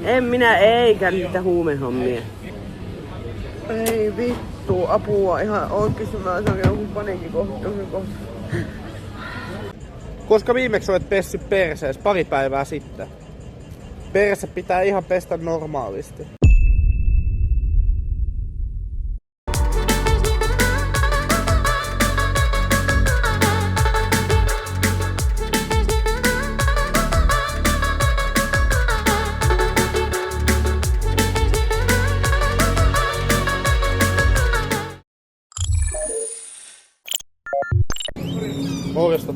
En minä eikä niitä huumehommia. Ei vittu, apua ihan oikeesti mä saan joku paniikkikohtauksen kohta. Koska viimeksi olet pessyt persees? Pari päivää sitten. Perse pitää ihan pestä normaalisti. Morjesta.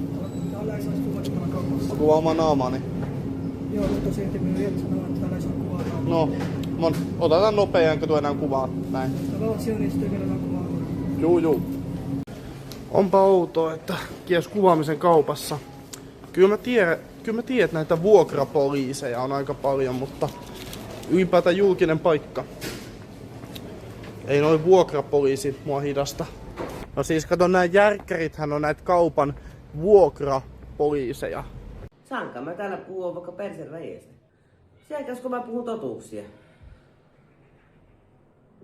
Kuvaa omaa naamaani. Joo, mutta silti minun vielä sanoa, että täällä ei saa kuvaa. No, otetaan nopeaa, enkä tuo enää kuvaa näin. Täällä on sijoinnista kyllä kuvaa. Juu. Onpa outoa, että kies kuvaamisen kaupassa. Kyllä mä tiedän, että näitä vuokrapoliiseja on aika paljon, mutta ylipäätään julkinen paikka. Ei noin vuokrapoliisit mua hidasta. No siis kato, nää järkkärithän on näitä kaupan vuokrapoliiseja. Saanko mä täällä puhua vaikka perseväjestä? Sieltäs kun mä puhun totuuksia.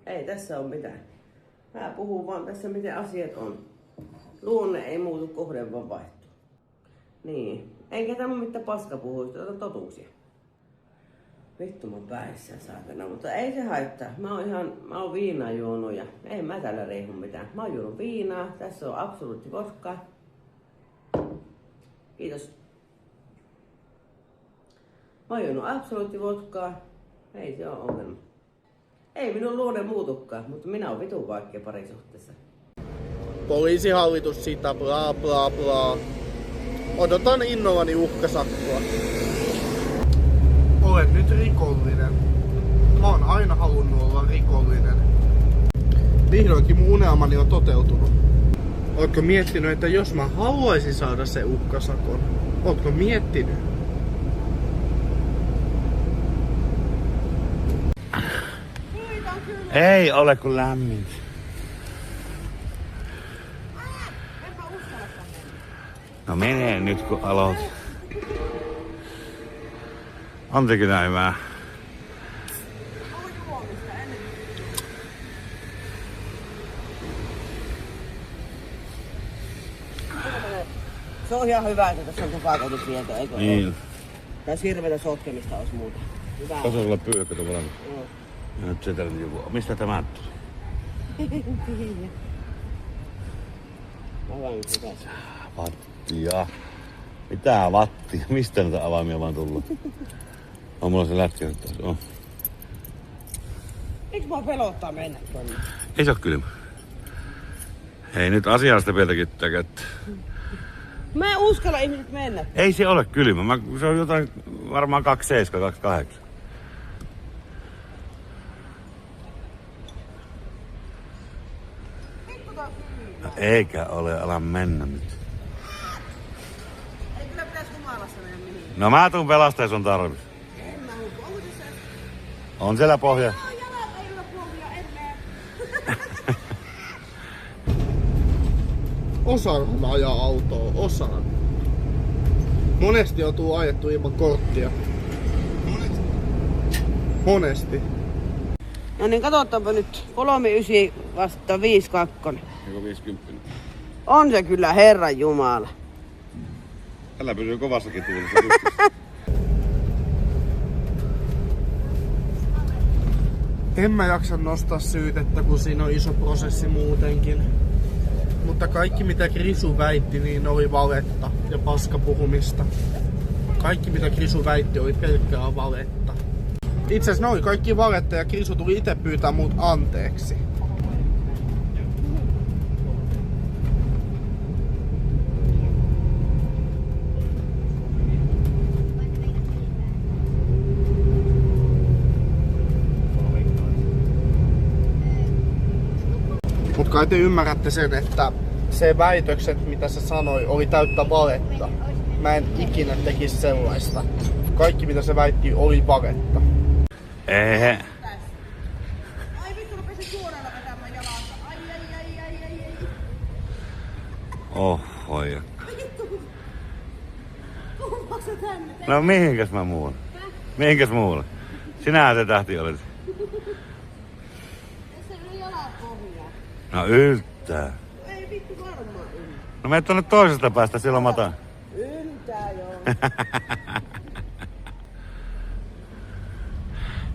Ei tässä ole mitään. Mä puhun vaan tässä miten asiat on. Luonne ei muutu, kohde vaan vaihtuu. Niin. Enkä tämä mitään paska puhu, totuuksia. Vittu mun päissä saatana, mutta ei se haittaa. Mä oon viinaa juonut ja ei mä täällä reihu mitään. Mä oon juonut viinaa, tässä on absoluutti vodkaa. Kiitos. Mä oon juonut absoluutti vodkaa. Ei se oo ongelma. Ei minun luonne muutukaan, mutta minä oon vitun vaikea parisuhteessa. Poliisihallitus sitä bla bla bla. Odotan innollani uhkasakkoa. Olet nyt rikollinen. Mä oon aina halunnut olla rikollinen. Vihdoinkin mun unelmani on toteutunut. Ootko miettinyt, että jos mä haluaisin saada se uhkasakon? Ootko miettinyt? Ei ole kun lämmin. No menee nyt kun aloit. Anteeksi näin vähän. Se on ihan hyvä, että tässä on tupakointitieto, eikö Niin. ole? Tässä hirveätä sotkemista olisi muuta. Hyvä. Tässä on sulla pyyhkö tuolla. Joo. Ja nyt se tällainen joku. Mistä tämä tuli? En tiedä. Avaimet hyvässä. Vattia. Mitä vattia? Mistä näitä avaimia vaan tullut? On mulla se lätkä nyt taas. On. Eikö mua pelottaa mennä tonne? Ei se oo kylmä. Hei nyt asiasta vielä kyttää kättä. Mä en uskalla ihmiset mennä. Ei se ole kylmä. Se on jotain varmaan 27, 28. No, eikä ole, ala mennä nyt. Ei kyllä pitäis humalassa mennä mihin. No mä tuun pelastaa, jos on tarvis. En mä huku. Onko se? On siellä pohja. Jalat ei ole pohjaa, en mene. Osaan mä ajaa autoa, osaan. Monesti joutuu ajettu ilman korttia. Monesti. No niin, katsotaanpa nyt. 39 vasta 52. Eikö 50? On se kyllä, Herran Jumala. Tällä pysyy kovassakin tuulissa. En mä jaksa nostaa syytettä, kun siinä on iso prosessi muutenkin. Mutta kaikki mitä Krisu väitti, niin oli valetta ja paskapuhumista. Kaikki mitä Krisu väitti oli pelkkää valetta. Itse asiassa ne oli kaikki valetta ja Krisu tuli itse pyytää mut anteeksi. Mut kai te ymmärrätte sen, että se väitökset mitä se sanoi oli täyttä valetta. Mä en ikinä tekisi sellaista. Kaikki mitä se väitti oli valetta. Ei. Ai vittu, rupesin suoralla vetämään jalasta. Ai. Oho, jakka. Vittu. Kuuluuko se tänne? No mihinkäs mä muualle? Mihinkäs muualle? Sinähän se tähti olet. Tässä ei ole jalapohjaa. No yltää. Ei vittu varmaan yltää. No mene tuonne toisesta päästä, silloin mä otan. Yltää joo.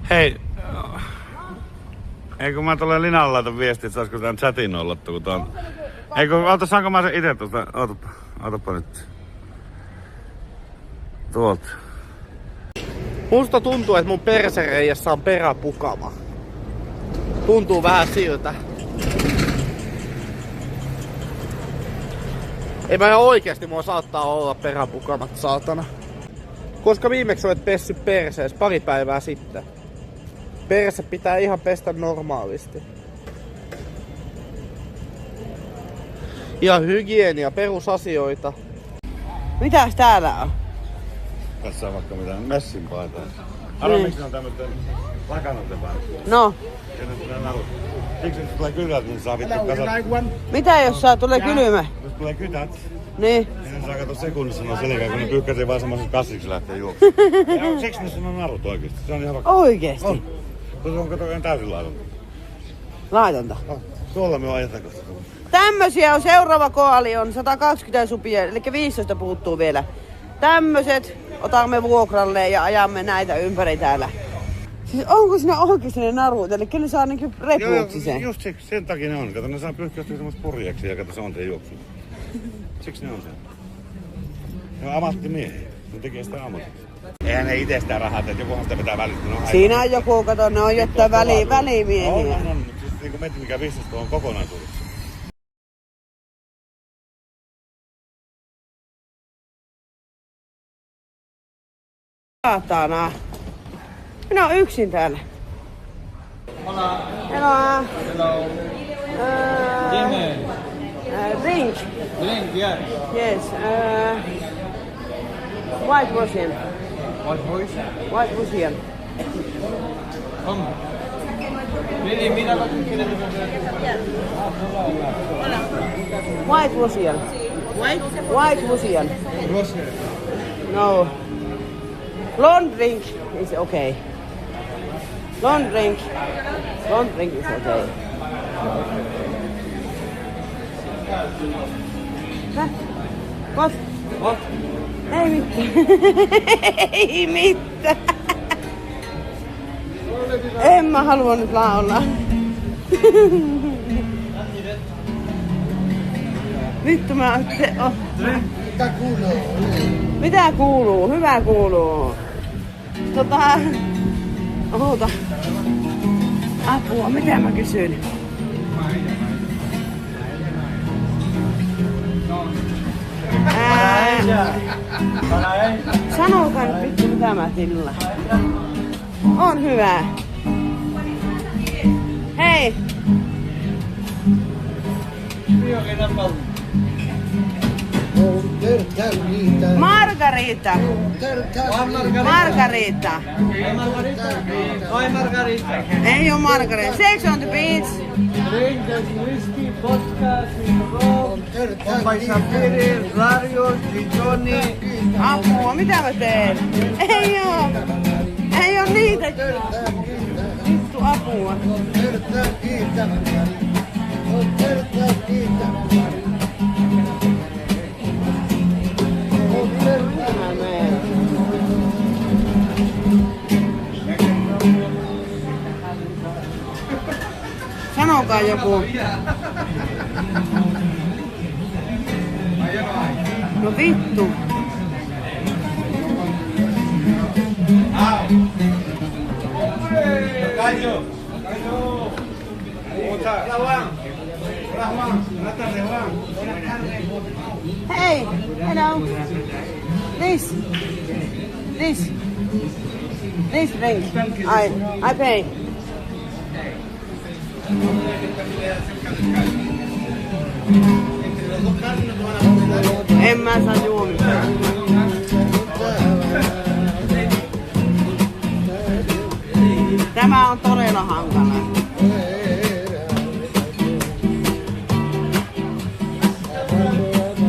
Hei. Eikö mä tulen Linalle laitan viestiä, että saisiko tämän chatin ollattu, kun tuon... Eikö, saanko mä sen ite tuosta? Ootapa nyt. Tuolta. Musta tuntuu, että mun persereijässä on peräpukama. Tuntuu vähän siltä. Ei mä ihan oikeesti mua saattaa olla peräpukamat, saatana. Koska viimeksi olet pessyt persees 2 päivää sitten. Perse pitää ihan pestä normaalisti. Ihan hygienia, perusasioita. Mitäs täällä on? Tässä on vaikka mitään messinpaitaa. Arvo, miksi on tämmöten lakanoiden päällä? No. Siksi jos tulee kylät, niin saa vittu kasat. Mitä jos tulee kylmä? Jos tulee kytät, Niin. niin saa kato sekunnissa sanoa selkään, kun ne pyyhkäsee vaan semmoisessa kassiksi lähtee juoksuun. Ja siksi ne sanoo narut oikeesti. Se on ihan vaikka... Oikeesti? On. Se on kato ihan täysin laitonta. Laitonta. Tuolla me on ajetaan. Tämmösiä on seuraava koali on 120 supia, eli 15 puuttuu vielä. Tämmöset otamme vuokralle ja ajamme näitä ympäri täällä. Siis onko siinä oikeesti ne narut, eli ne saa niinku repuuksi sen? Just siksi, sen takia ne on. Kato, ne saa pyyhkästä semmoista purjeeksi ja kato, se on teidän juoksu. Siksi ne on sen. Ne on ammattimiehiä. Ne tekee sitä ammatiksi. Eihän ne itestään rahat, että jokuhan sitä vetää välistä. Siinä on joku, kato, ne on jotain välimiehiä. On. Siis niinku meitä mikä bisnes on kokonaisuudessa. Saatana. Minä oon yksin täällä. Hola. Hello. Hello. Dime. Drink. Drink, yeah. Yes. White Russian. What voice? White Russian. ¿Cómo? Mira, mira lo que quieres beber. White Russian. White Russian. Roser. No. Long drink is okay. Long drink is okay. Häh? What? What? Ei mitään. Ei mitään. En mä halua nyt laulaa. Vittu mä... Mitä kuuluu? Hyvä kuuluu. Oota. Apua, mitä mä kysyn? Sanokaa nyt vittu mitä mä tillaan. On hyvä. Hei! Margarita. Margarita. Ay, Margarita. Ei oo Margarita. Sex on the beach. Drink the whiskey, vodka, rum, Paisapiri, Rarios, Johnny. Apua, mitä mä teen? Ei oo. Ei oo niitä. Vittu apua. Mä menen. Sanokaa joku. No vittu. Hey, hello. This drink. I pay. En mä saa juomista. Tämä on todella hankala.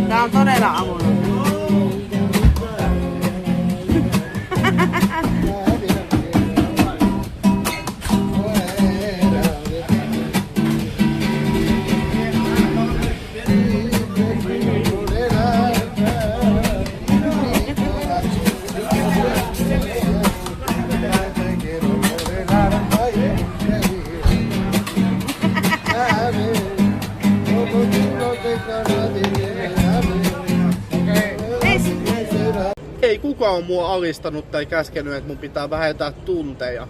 Tää on todella avulla. kukaan on mua alistanut tai käskenyt, että mun pitää vähentää tunteja.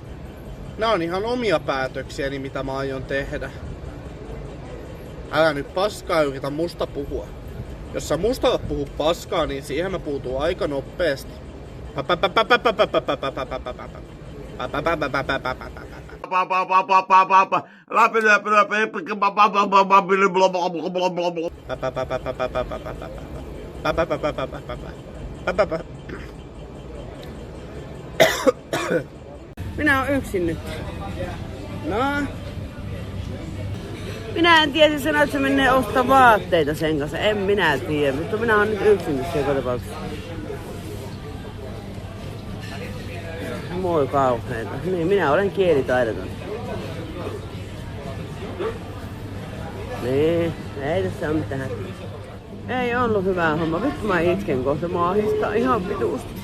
Nää on ihan omia päätöksiäni, mitä mä aion tehdä. Älä nyt paskaa yritä musta puhua. Jos sä musta puhu paskaa, niin siihen mä puutun aika nopeasti. Minä oon yksin nyt. No. Minä en tiedä, sanoa, että se menee ostaa vaatteita sen kanssa. En minä tiedä, mutta minä oon nyt yksin nyt joka tapauksessa. Moi kauheita. Niin, minä olen kielitaidoton. Niin, ei tässä ole mitään. Ei ollut hyvää homma. Vittu mä itken kohta. Mä ahdistaa ihan vituusti.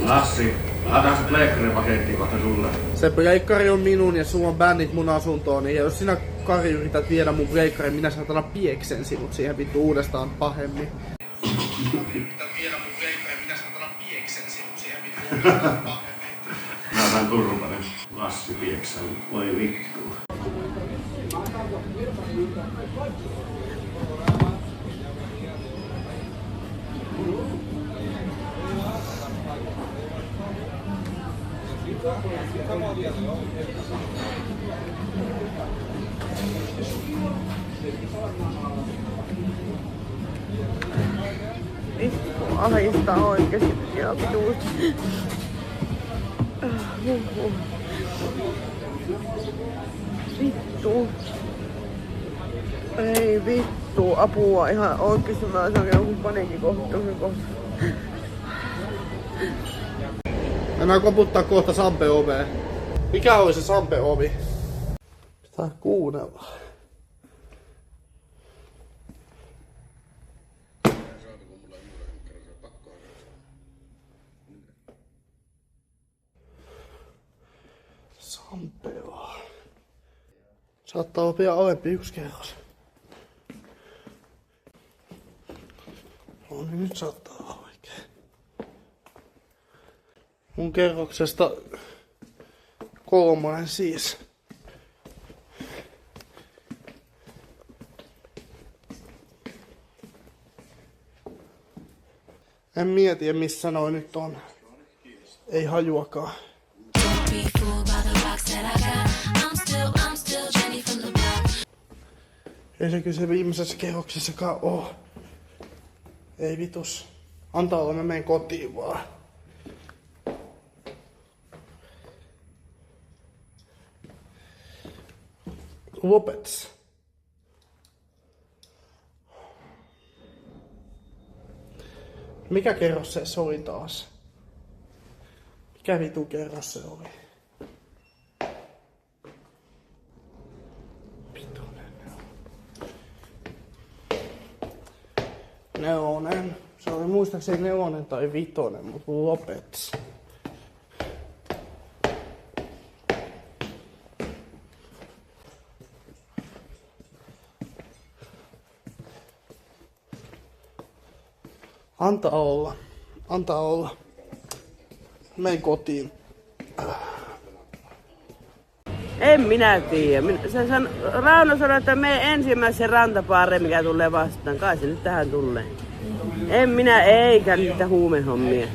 Lassi, laitetaan se pleikkaripaketti kohta sulle. Se pleikkari on minun ja sulla on bändit mun asuntoon. Ja jos sinä, Kari, yrität viedä mun pleikkarin, minä saatana pieksen sinut siihen vittu uudestaan pahemmin. Mä otan turpanen. Lassi pieksää, voi vittu. Vittu ahdistaa oikeesti ihan vituusti. Vittu. Ei vittu, apua ihan oikeesti mä saan jonkun paniikkikohtauksen kohta. Mennään koputtaa kohta Sampe oveen. Mikä oli se Sampe ovi? Pitää kuunnella. Sampea. Saattaa olla vielä alempi yksi kerros. No niin, nyt saattaa olla oikein. Mun kerroksesta 3 siis. En mieti, missä noin nyt on. Ei hajuakaan. Ei se kyllä se viimeisessä kerroksessakaan oo. Ei vitus. Antaa olla, mä menen kotiin vaan. Lopets. Mikä kerros se oli taas? Mikä vitu kerros se oli? Nelonen. Se oli muistaakseni 4 tai 5, mutta lopets. Antaa olla. Antaa olla. Mene kotiin. En minä tiedä. Rauno sanoi, että me ensimmäisen rantapaareen, mikä tulee vastaan. Kai se nyt tähän tulee. En minä eikä niitä huumehommia.